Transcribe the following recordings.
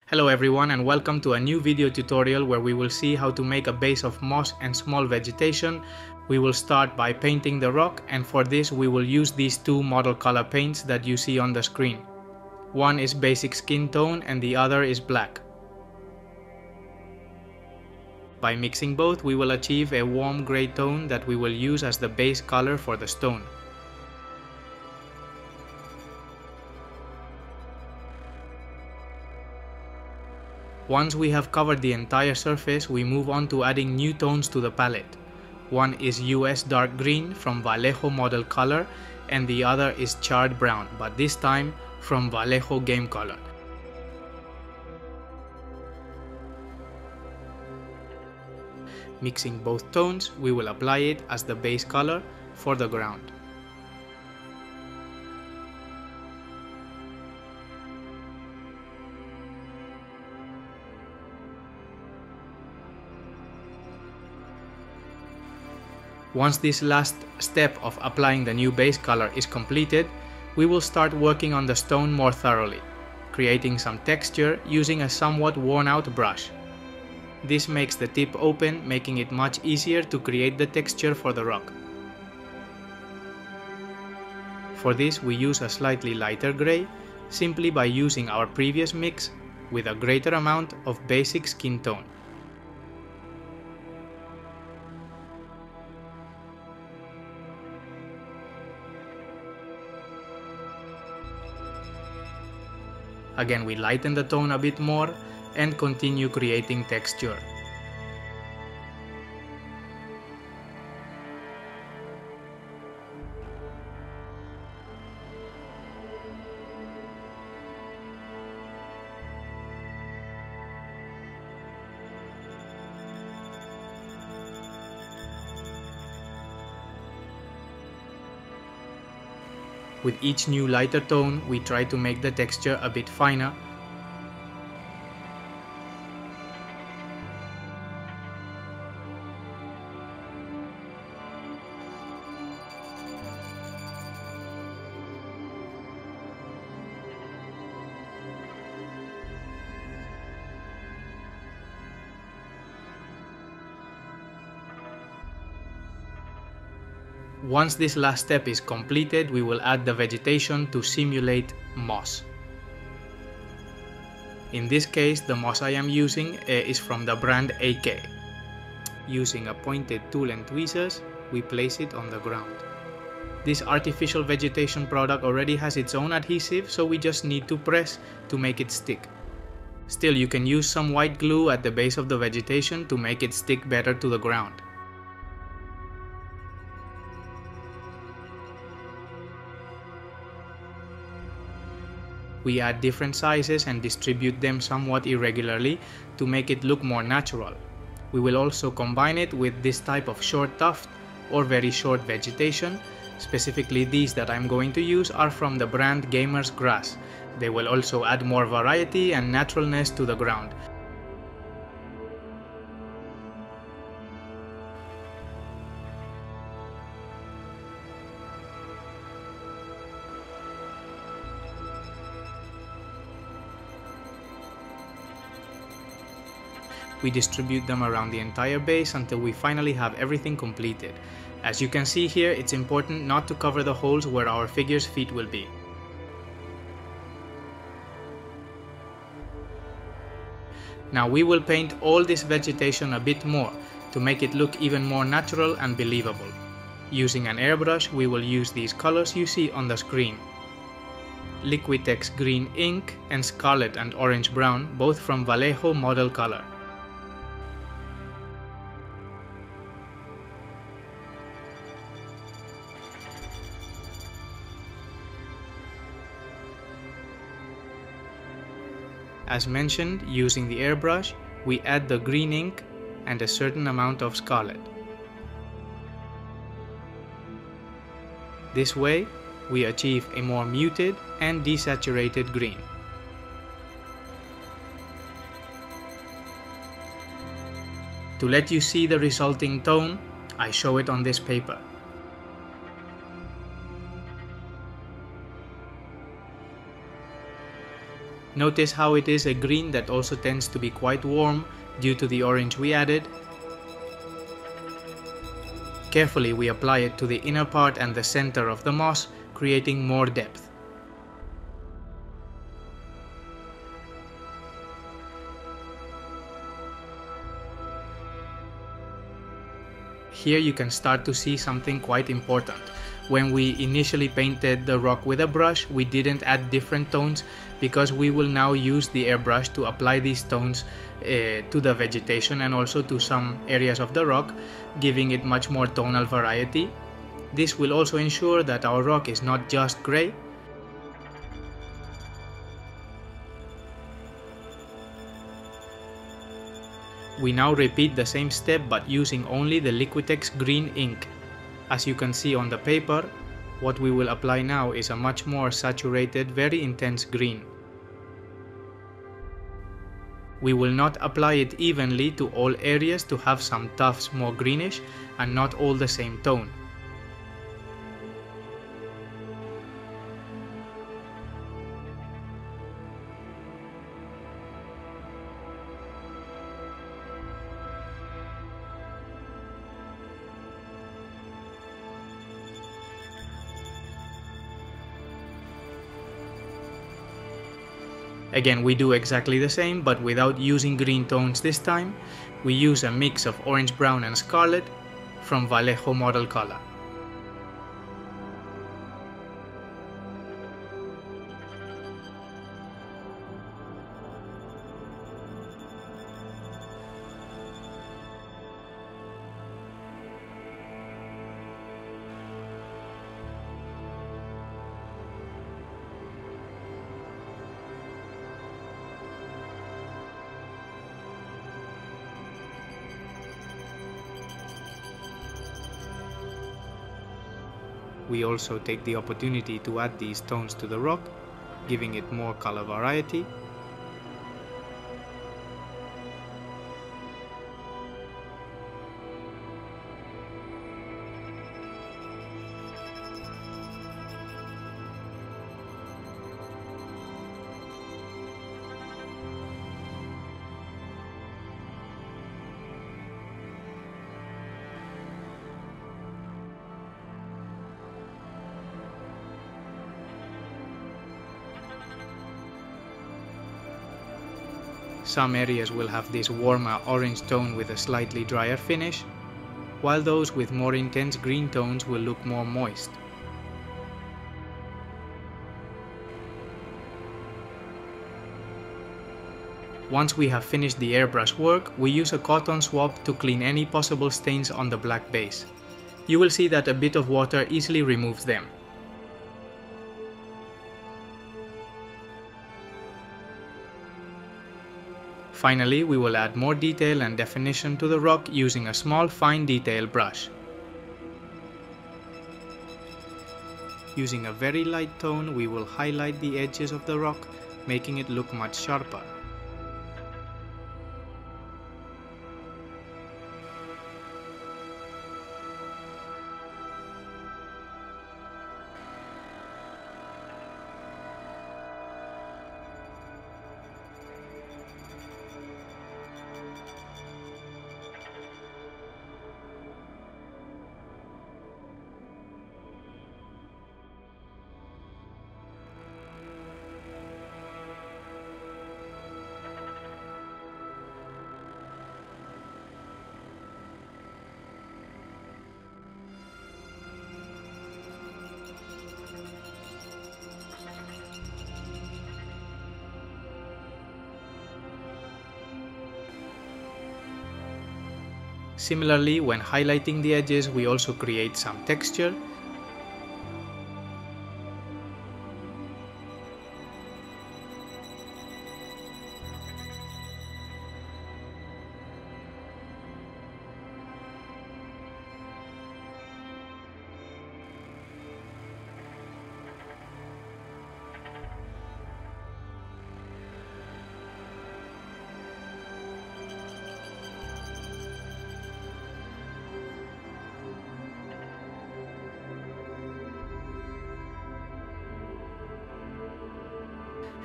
Hello everyone and welcome to a new video tutorial where we will see how to make a base of moss and small vegetation. We will start by painting the rock, and for this we will use these two model color paints that you see on the screen. One is basic skin tone and the other is black. By mixing both we will achieve a warm gray tone that we will use as the base color for the stone. Once we have covered the entire surface, we move on to adding new tones to the palette. One is US Dark Green from Vallejo Model Color and the other is Charred Brown, but this time from Vallejo Game Color. Mixing both tones, we will apply it as the base color for the ground. Once this last step of applying the new base color is completed, we will start working on the stone more thoroughly, creating some texture using a somewhat worn out brush. This makes the tip open, making it much easier to create the texture for the rock. For this we use a slightly lighter gray, simply by using our previous mix with a greater amount of basic skin tone. Again, we lighten the tone a bit more and continue creating texture. With each new lighter tone, we try to make the texture a bit finer. Once this last step is completed, we will add the vegetation to simulate moss. In this case, the moss I am using is from the brand AK. Using a pointed tool and tweezers, we place it on the ground. This artificial vegetation product already has its own adhesive, so we just need to press to make it stick. Still, you can use some white glue at the base of the vegetation to make it stick better to the ground. We add different sizes and distribute them somewhat irregularly to make it look more natural. We will also combine it with this type of short tuft or very short vegetation. Specifically, these that I'm going to use are from the brand Gamer's Grass. They will also add more variety and naturalness to the ground. We distribute them around the entire base until we finally have everything completed. As you can see here, it's important not to cover the holes where our figure's feet will be. Now we will paint all this vegetation a bit more to make it look even more natural and believable. Using an airbrush, we will use these colors you see on the screen: Liquitex Green Ink and Scarlet and Orange Brown, both from Vallejo Model Color. As mentioned, using the airbrush, we add the green ink and a certain amount of scarlet. This way, we achieve a more muted and desaturated green. To let you see the resulting tone, I show it on this paper. Notice how it is a green that also tends to be quite warm due to the orange we added. Carefully we apply it to the inner part and the center of the moss, creating more depth. Here you can start to see something quite important. When we initially painted the rock with a brush, we didn't add different tones because we will now use the airbrush to apply these tones to the vegetation and also to some areas of the rock, giving it much more tonal variety. This will also ensure that our rock is not just grey. We now repeat the same step but using only the Liquitex green ink. As you can see on the paper, what we will apply now is a much more saturated, very intense green. We will not apply it evenly to all areas to have some tufts more greenish and not all the same tone. Again, we do exactly the same, but without using green tones this time. We use a mix of orange, brown and scarlet from Vallejo Model Color. We also take the opportunity to add these tones to the rock, giving it more color variety. Some areas will have this warmer orange tone with a slightly drier finish, while those with more intense green tones will look more moist. Once we have finished the airbrush work, we use a cotton swab to clean any possible stains on the black base. You will see that a bit of water easily removes them. Finally, we will add more detail and definition to the rock using a small fine detail brush. Using a very light tone, we will highlight the edges of the rock, making it look much sharper. Similarly, when highlighting the edges, we also create some texture.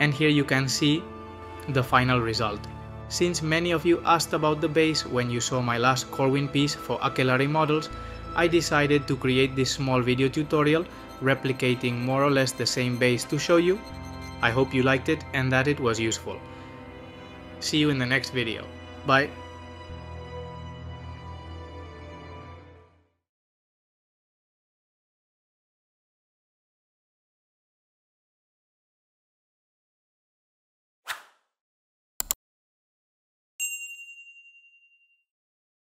And here you can see the final result. Since many of you asked about the base when you saw my last Corwin piece for Aquelarre models, I decided to create this small video tutorial replicating more or less the same base to show you. I hope you liked it and that it was useful. See you in the next video. Bye.